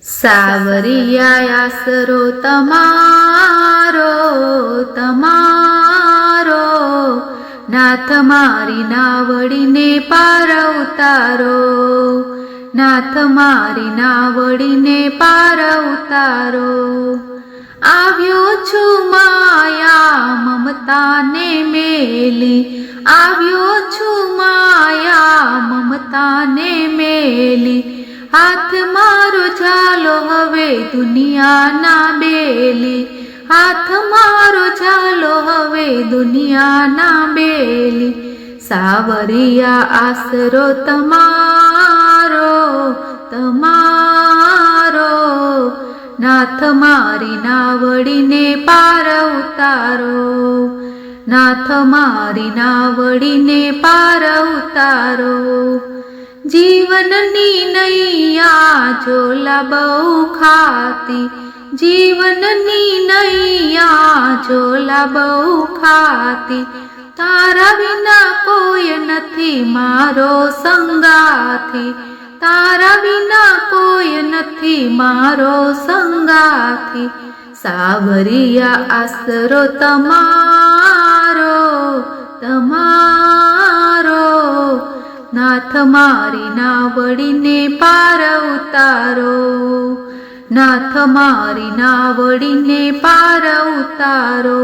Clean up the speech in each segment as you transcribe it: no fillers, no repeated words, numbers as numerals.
સાવરિયા આસરો તમારો તમારો, નાથ મારી નાવડીને પાર ઉતારો, નાથ મારી નાવડીને પાર ઉતારો. આવ્યો છું માયા મમતાને મેલી, આવ્યો છું માયા મમતાને મેલી, હાથ મારો ઝાલો હવે દુનિયાના બેલી, હાથ મારો ઝાલો હવે દુનિયાના બેલી. સાવરિયા આસરો તમારો તમારો, નાથ મારી નાવડીને પાર ઉતારો, નાથ મારી નાવડીને પાર ઉતારો. જીવનની નૈયા ઝોલા બહુ ખાતી, જીવનની નૈયા ઝોલા બહુ ખાતી, તારા વિના કોઈ નથી મારો સંગાથી, તારા વિના કોઈ નથી મારો સંગાથી. સાવરિયા આસરો તમારો તમારો, નાથ મારી નાવડીને પાર ઉતારો, નાથ મારી નાવડીને પાર ઉતારો.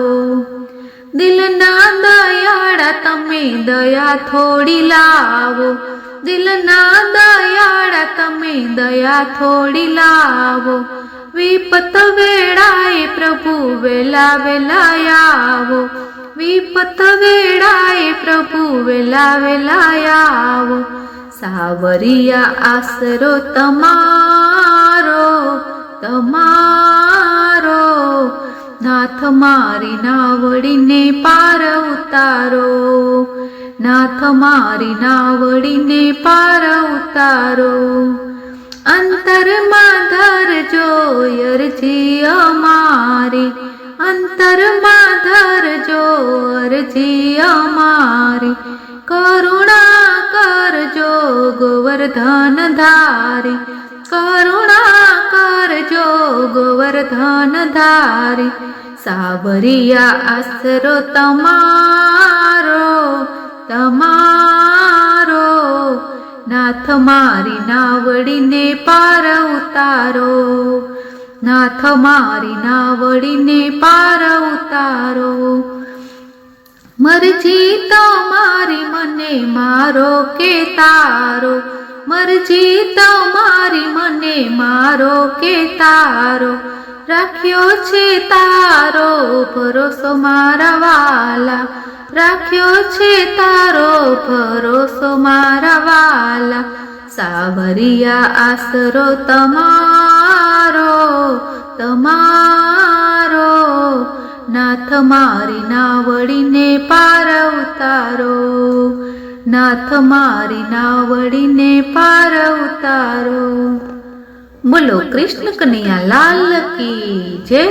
દિલના દયાળા તમે દયા થોડી લાવો, દિલના દયાળા તમે દયા થોડી લાવો, વિપત વેળાએ પ્રભુ વેલા વેલા આવો, વિપત વેળાએ પ્રભુ વેલા વેલા આવો. સાવરિયા આસરો તમારો તમારો, નાથ મારી નાવડીને પાર ઉતારો, નાથ મારી નાવડીને પાર ઉતારો. અંતરમાં ધરજો અરજી અમારી, અંતરમાં ધરજો અરજી અમારી, કરુણા કરજો ગોવર્ધન ધારી, કરુણા કરજો ગોવર્ધન ધારી. સાવરિયા આસરો તમારો તમારો, નાથ મારી નાવડીને પાર ઉતારો, નાથ મારી નાવડીને પાર ઉતારો. મરજી તમારી મને મારો કે તારો, મરજી તમારી મને મારો કે તારો, રાખ્યો છે તારો ભરોસો મારા વાલા, રાખ્યો છે તારો ભરોસો મારા વાલા. સાવરિયા આસરો તમારો તમારો, નાથ મારી નાવડીને પાર ઉતારો, નાથ મારી નાવડીને પાર ઉતારો. બોલો કૃષ્ણ કનૈયા લાલ કી જય.